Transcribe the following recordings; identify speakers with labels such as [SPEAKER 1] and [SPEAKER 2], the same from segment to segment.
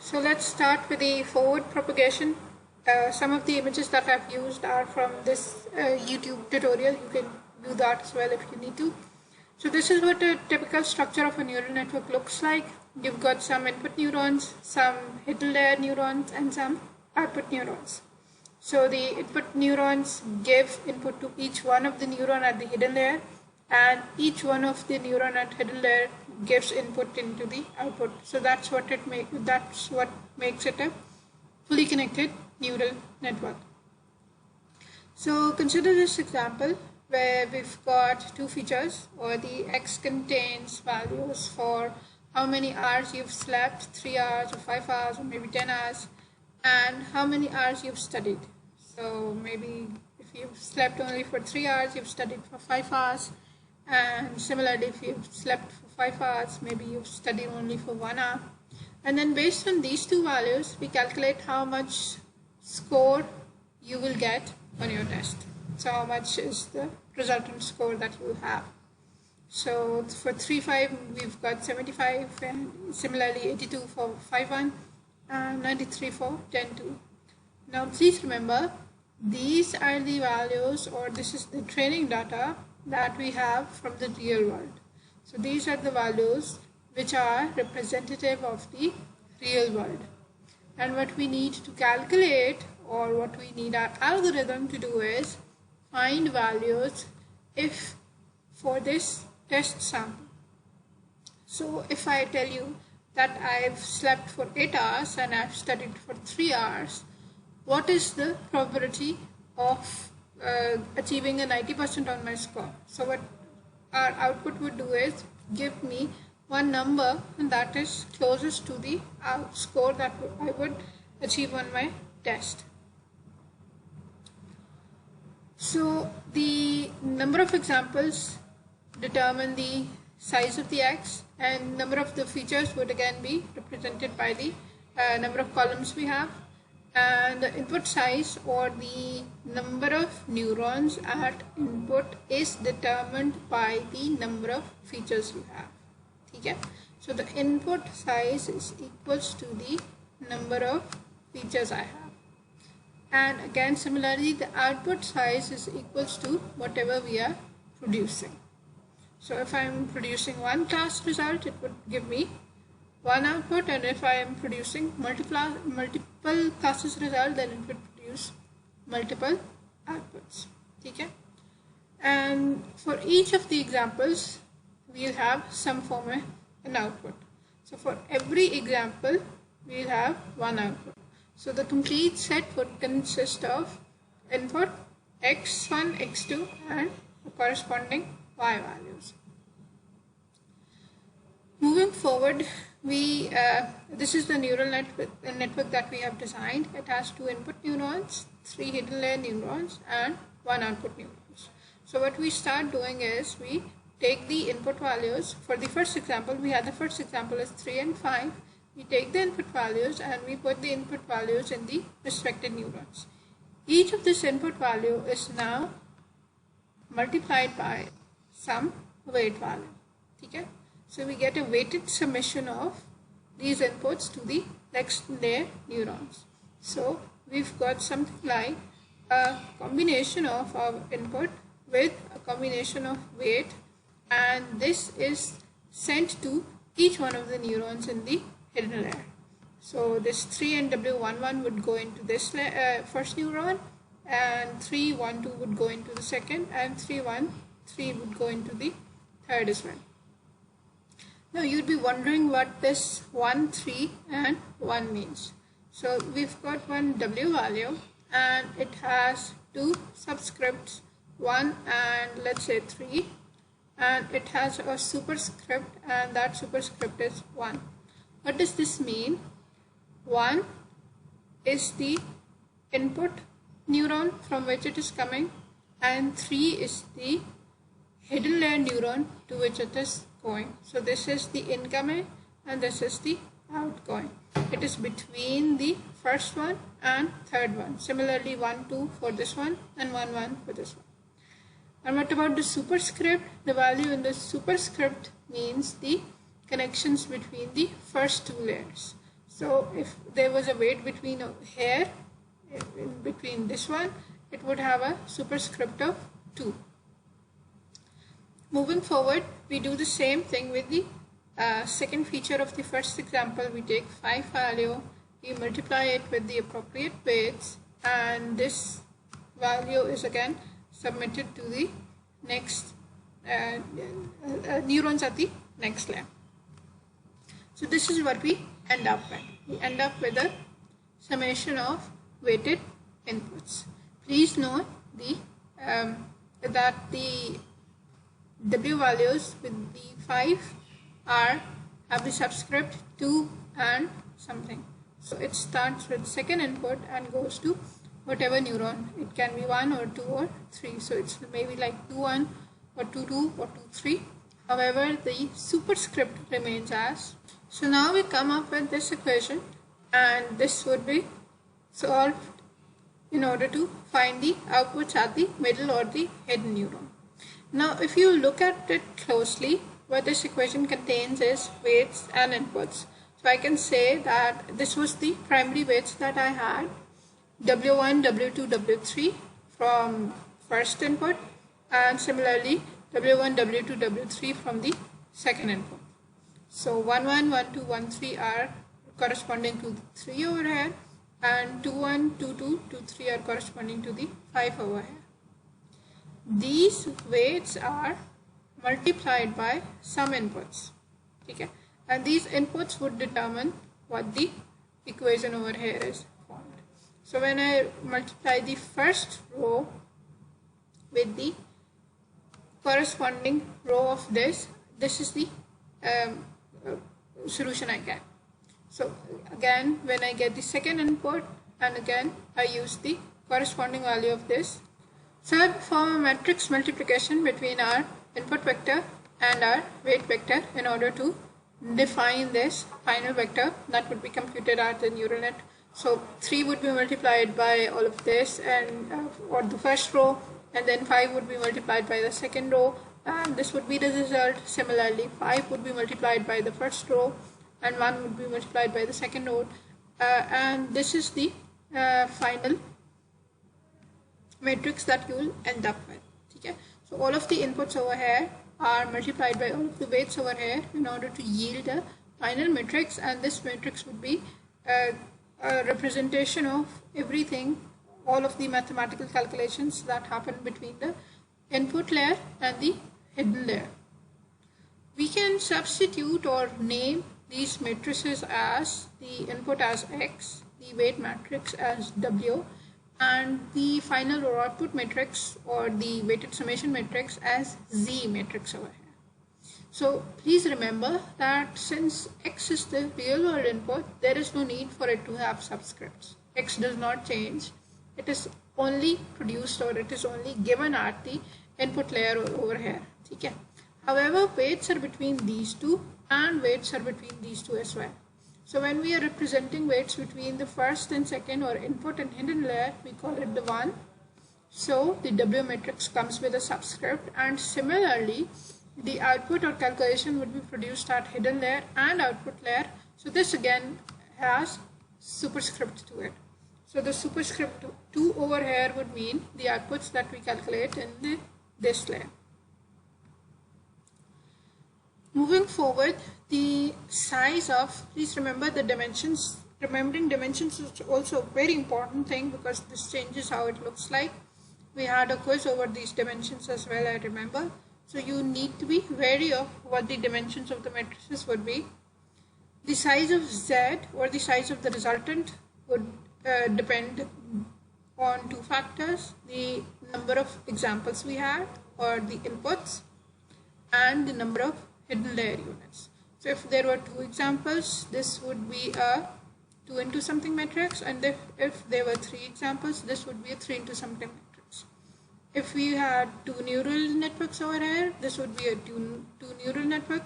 [SPEAKER 1] So let's start with the forward propagation. Some of the images that I've used are from this YouTube tutorial. You can do that as well if you need to. So this is what a typical structure of a neural network looks like. You've got some input neurons, some hidden layer neurons, and some output neurons. So the input neurons give input to each one of the neuron at the hidden layer, and each one of the neuron at hidden layer gives input into the output. So that's what makes it a fully connected neural network. So consider this example where we've got two features, or the X contains values for how many hours you've slept, 3 hours or 5 hours or maybe 10 hours, and how many hours you've studied. So maybe if you've slept only for 3 hours, you've studied for 5 hours, and similarly if you've slept for 5 hours, maybe you've studied only for 1 hour. And then based on these two values, we calculate how much score you will get on your test. So how much is the resultant score that you will have. So for 3-5 we've got 75, and similarly 82 for 5-1 and 93 for 10-2. Now please remember, these are the values, or this is the training data that we have from the real world. So these are the values which are representative of the real world. And what we need to calculate, or what we need our algorithm to do, is find values if for this test sample. So if I tell you that I've slept for 8 hours and I've studied for 3 hours, what is the probability of achieving a 90% on my score? So what our output would do is give me one number, and that is closest to the score that I would achieve on my test. So the number of examples determine the size of the X, and number of the features would again be represented by the number of columns we have, and the input size, or the number of neurons at input, is determined by the number of features you have. Okay? So the input size is equals to the number of features I have, and again similarly the output size is equals to whatever we are producing. So if I am producing one class result, it would give me one output, and if I am producing multiple classes result, then it would produce multiple outputs. Okay? And for each of the examples we'll have some form of an output. So for every example we'll have one output. So the complete set would consist of input x1, x2 and the corresponding y values. Moving forward, this is the neural network that we have designed. It has 2 input neurons, 3 hidden layer neurons, and 1 output neurons. So what we start doing is we take the input values. For the first example, we had the first example is 3 and 5. We take the input values and we put the input values in the respective neurons. Each of this input value is now multiplied by some weight value. Okay? So we get a weighted summation of these inputs to the next layer neurons. So we've got something like a combination of our input with a combination of weight, and this is sent to each one of the neurons in the hidden layer. So this 3 and W11 would go into this first neuron, and 312 would go into the second, and 313 would go into the third as well. Now you'd be wondering what this 1, 3 and 1 means. So we've got one W value, and it has 2 subscripts, 1 and let's say 3, and it has a superscript, and that superscript is 1. What does this mean? 1 is the input neuron from which it is coming, and 3 is the hidden layer neuron to which it is going. So this is the incoming and this is the outgoing. It is between the first one and third one. Similarly 1, 2 for this one and 1, 1 for this one. And what about the superscript? The value in the superscript means the connections between the first two layers. So if there was a weight between here, in between this one, it would have a superscript of 2. Moving forward, we do the same thing with the second feature of the first example. We take 5 value, we multiply it with the appropriate weights, and this value is again submitted to the next neurons at the next layer. So this is what we end up with. We end up with a summation of weighted inputs. Please note that the W values with the 5 have the subscript 2 and something. So it starts with second input and goes to whatever neuron. It can be 1 or 2 or 3. So it's maybe like 2-1 or 2-2 or 2-3. However, the superscript remains as. So now we come up with this equation, and this would be solved in order to find the outputs at the middle or the hidden neuron. Now if you look at it closely, what this equation contains is weights and inputs. So I can say that this was the primary weights that I had, W1, W2, W3 from first input, and similarly W1, W2, W3 from the second input. So 1, 1, 1, 2, 1, 3 are corresponding to the 3 over here, and 2, 1, 2, 2, 2, 3 are corresponding to the 5 over here. These weights are multiplied by some inputs, okay? And these inputs would determine what the equation over here is formed. So when I multiply the first row with the corresponding row of this is the solution I get. So again, when I get the second input, and again I use the corresponding value of this. So I perform a matrix multiplication between our input vector and our weight vector in order to define this final vector that would be computed at the neural net. So 3 would be multiplied by all of this, and or the first row, and then 5 would be multiplied by the second row, and this would be the result. Similarly, 5 would be multiplied by the first row, and 1 would be multiplied by the second row, and this is the final matrix that you will end up with. Okay? So all of the inputs over here are multiplied by all of the weights over here in order to yield a final matrix, and this matrix would be a representation of everything, all of the mathematical calculations that happen between the input layer and the hidden layer. We can substitute or name these matrices as the input as X, the weight matrix as W, and the final or output matrix or the weighted summation matrix as Z matrix over here. So please remember that since X is the real world input, there is no need for it to have subscripts. X does not change. It is only produced, or it is only given at the input layer over here. Okay? However, weights are between these two, and weights are between these two as well. So when we are representing weights between the first and second or input and hidden layer, we call it the 1. So the W matrix comes with a subscript, and similarly the output or calculation would be produced at hidden layer and output layer. So this again has superscript to it. So the superscript 2 over here would mean the outputs that we calculate in this layer. Moving forward, the size of, please remember the dimensions. Remembering dimensions is also a very important thing because this changes how it looks like. We had a quiz over these dimensions as well, I remember. So you need to be wary of what the dimensions of the matrices would be. The size of Z or the size of the resultant would depend on 2 factors: the number of examples we had or the inputs, and the number of hidden layer units. So if there were 2 examples, this would be a 2 into something matrix, and if there were 3 examples, this would be a 3 into something matrix. If we had 2 neural networks over here, this would be a 2 neural network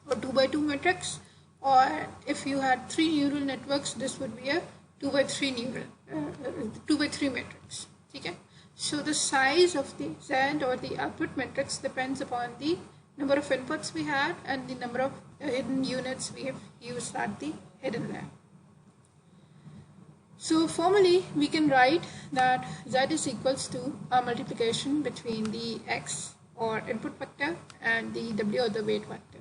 [SPEAKER 1] or 2 by 2 matrix, or if you had 3 neural networks, this would be a 2 by 3 matrix. Okay? So the size of the Z or the output matrix depends upon the number of inputs we had and the number of hidden units we have used at the hidden layer. So formally we can write that z is equals to a multiplication between the x or input vector and the w or the weight vector.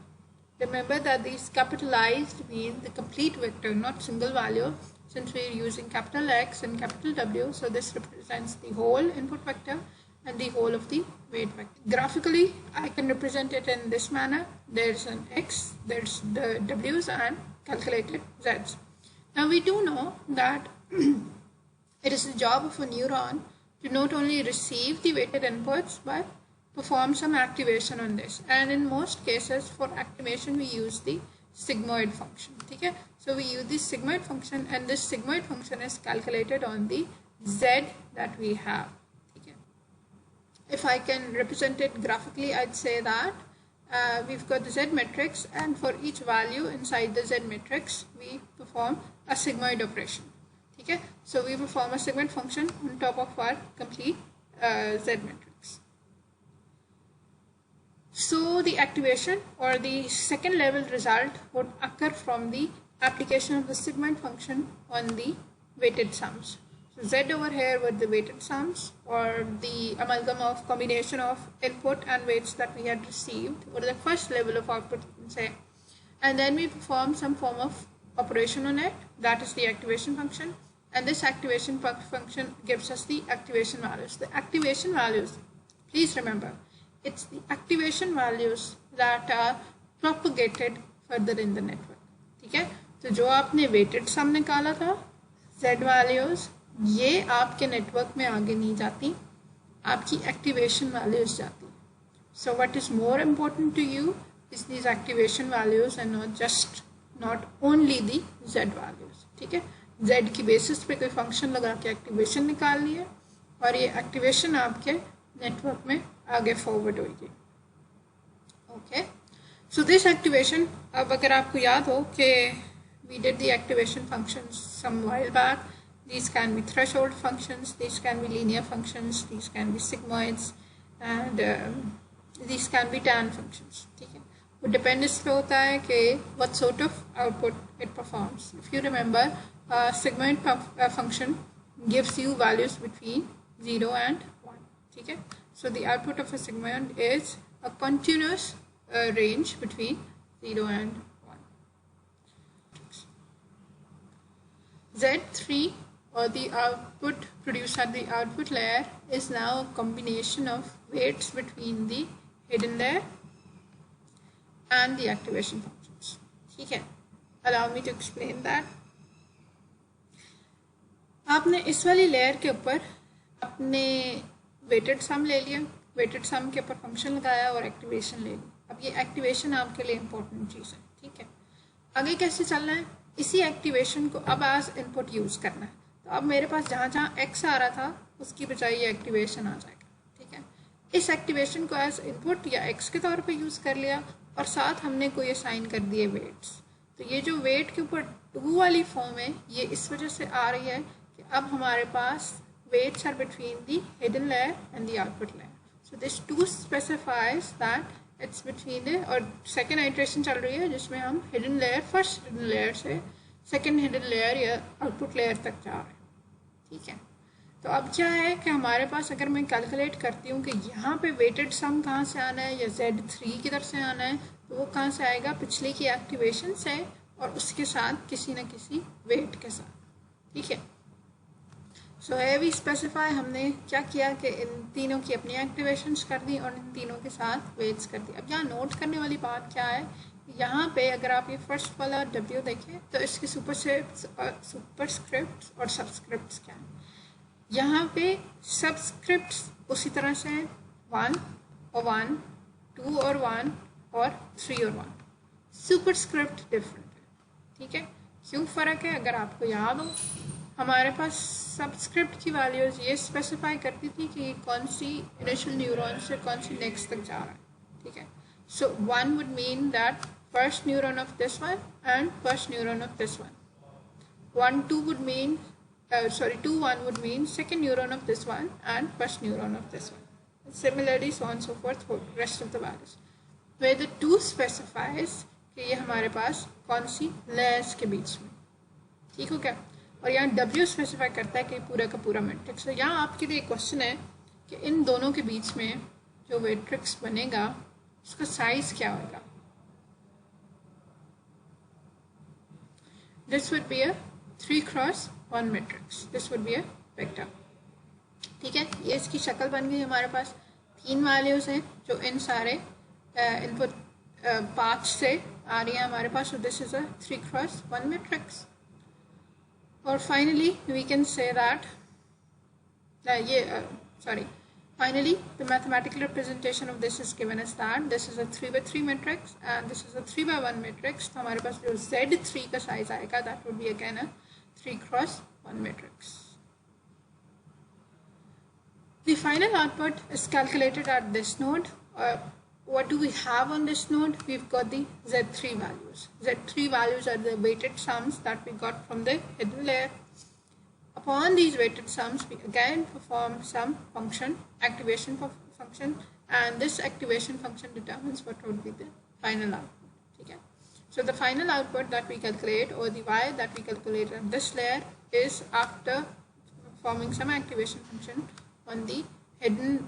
[SPEAKER 1] Remember that these capitalized mean the complete vector, not single value, since we are using capital X and capital W. So this represents the whole input vector and the whole of the weight vector. Graphically, I can represent it in this manner. There's an X, there's the W's and calculated Z's. Now we do know that it is the job of a neuron to not only receive the weighted inputs but perform some activation on this, and in most cases for activation we use the sigmoid function. Okay, so we use this sigmoid function, and this sigmoid function is calculated on the z that we have. Okay, if I can represent it graphically, I'd say that we've got the z matrix, and for each value inside the z matrix we perform a sigmoid operation. Okay, so we perform a sigmoid function on top of our complete z matrix. So the activation or the second level result would occur from the application of the sigmoid function on the weighted sums. So z over here were the weighted sums, or the amalgam of combination of input and weights that we had received, or the first level of output, you can say, and then we perform some form of operation on it, that is the activation function, and this activation function gives us the activation values. The activation values, please remember, it's the activation values that are propagated further in the network. ठीक है, तो जो आपने weighted sum निकाला था, z values, ये आपके network में आगे नहीं जाती, आपकी activation values जाती. So what is more important to you is these activation values and not only the z values. ठीक है, z की basis पे कोई function लगा के activation निकाल लिया, और ये activation आपके नेटवर्क में आगे फॉरवर्ड होगी. ओके, सो दिस एक्टिवेशन, अब अगर आपको याद हो कि we did the activation functions some while back, these can be threshold functions, these can be linear functions, these can be sigmoids, and these can be tan functions. ठीक है, वो depend इस पे होता है कि what sort of output it performs. If you remember, sigmoid function gives you values between 0 and 1. ठीक है, so the output of a sigmoid is a continuous range between 0 and 1. Z3, or the output produced at the output layer, is now a combination of weights between the hidden layer and the activation functions. ठीक है, allow me to explain that. आपने इस वाली layer के ऊपर अपने weighted sum ले लिया, वेटेड सम के ऊपर फंक्शन लगाया और एक्टिवेशन ले ली. अब ये एक्टिवेशन आपके लिए इम्पोर्टेंट चीज़ है. ठीक है, आगे कैसे चलना है, इसी एक्टिवेशन को अब एज इनपुट यूज़ करना है. तो अब मेरे पास जहाँ जहाँ एक्स आ रहा था उसकी बजाय ये एक्टिवेशन आ जाएगा. ठीक है, इस एक्टिवेशन को एज इनपुट या एक्स के तौर पे यूज़ कर लिया, और साथ हमने कोई असाइन कर दिए वेट्स. तो ये जो वेट के ऊपर 2 वाली फॉर्म है, ये इस वजह से आ रही है कि अब हमारे पास weights are between the hidden layer and the output layer. So this 2 specifies that it's between the, और second iteration चल रही है जिसमें हम hidden layer, first hidden layer से second hidden layer या output layer तक जा रहे हैं. ठीक है, तो अब क्या है कि हमारे पास अगर मैं कैलकुलेट करती हूँ कि यहाँ पे weighted sum कहाँ से आना है या Z3 किधर से आना है, तो वो कहाँ से आएगा, पिछले की एक्टिवेशन से और उसके साथ किसी न किसी वेट के साथ. ठीक है, सो है वी स्पेसिफाई, हमने क्या किया कि इन तीनों की अपनी एक्टिवेशंस कर दी और इन तीनों के साथ वेट्स कर दी. अब यहाँ नोट करने वाली बात क्या है, यहाँ पे अगर आप ये फर्स्ट वाला W देखें तो इसके सुपरस्क्रिप्ट्स और सब्सक्रिप्ट्स क्या हैं. यहाँ पे सब्सक्रिप्ट्स उसी तरह से 1 और 1, 2 और 1 और 3 और 1. सुपरस्क्रिप्ट डिफरेंट है. ठीक है, क्यों फ़र्क है, अगर आपको याद हो, हमारे पास सब्सक्रिप्ट की वैल्यूज़ ये स्पेसिफाई करती थी कि कौन सी इनिशियल न्यूरॉन से कौन सी नेक्स्ट तक जा रहा है. ठीक है, सो 1 would mean that first neuron of this one and first neuron of this one. 2 would mean 2 1 would mean second neuron of this one and first neuron of this one. And similarly, so on and so forth for the rest of the values. Where the 2 specifies कि ये हमारे पास कौन सी layers के बीच में, ठीक हो क्या। और यहाँ W स्पेसिफाई करता है कि पूरा का पूरा मैट्रिक्स है। यहाँ आपके लिए क्वेश्चन है कि इन दोनों के बीच में जो मैट्रिक्स बनेगा उसका साइज क्या होगा। This would be a 3x1 matrix, this would be a vector, ठीक है। ये इसकी शक्ल बन गई हमारे पास। 3 वैल्यूज हैं जो इन सारे इनपुट पाथ से आ रही है हमारे पास। So this is a 3x1 matrix. और finally we can say that finally the mathematical representation of this is given as that this is a 3x3 matrix and this is a 3x1 matrix. तो हमारे पास जो Z3 का size आएगा that would be again a 3x1 matrix. The final output is calculated at this node. What do we have on this node? We've got the Z3 values. Z3 values are the weighted sums that we got from the hidden layer. Upon these weighted sums, we again perform some function, activation function, and this activation function determines what would be the final output. Okay? So the final output that we calculate, or the Y that we calculate on this layer, is after performing some activation function on the hidden,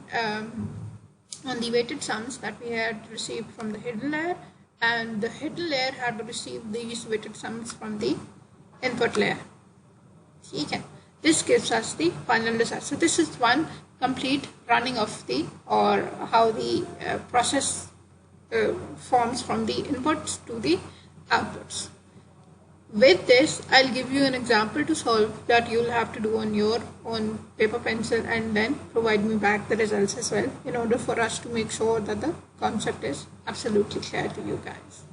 [SPEAKER 1] on the weighted sums that we had received from the hidden layer, and the hidden layer had received these weighted sums from the input layer. Okay. This gives us the final result. So this is one complete running of the, or how the process forms from the inputs to the outputs. With this, I'll give you an example to solve that you'll have to do on your own paper pencil, and then provide me back the results as well, in order for us to make sure that the concept is absolutely clear to you guys.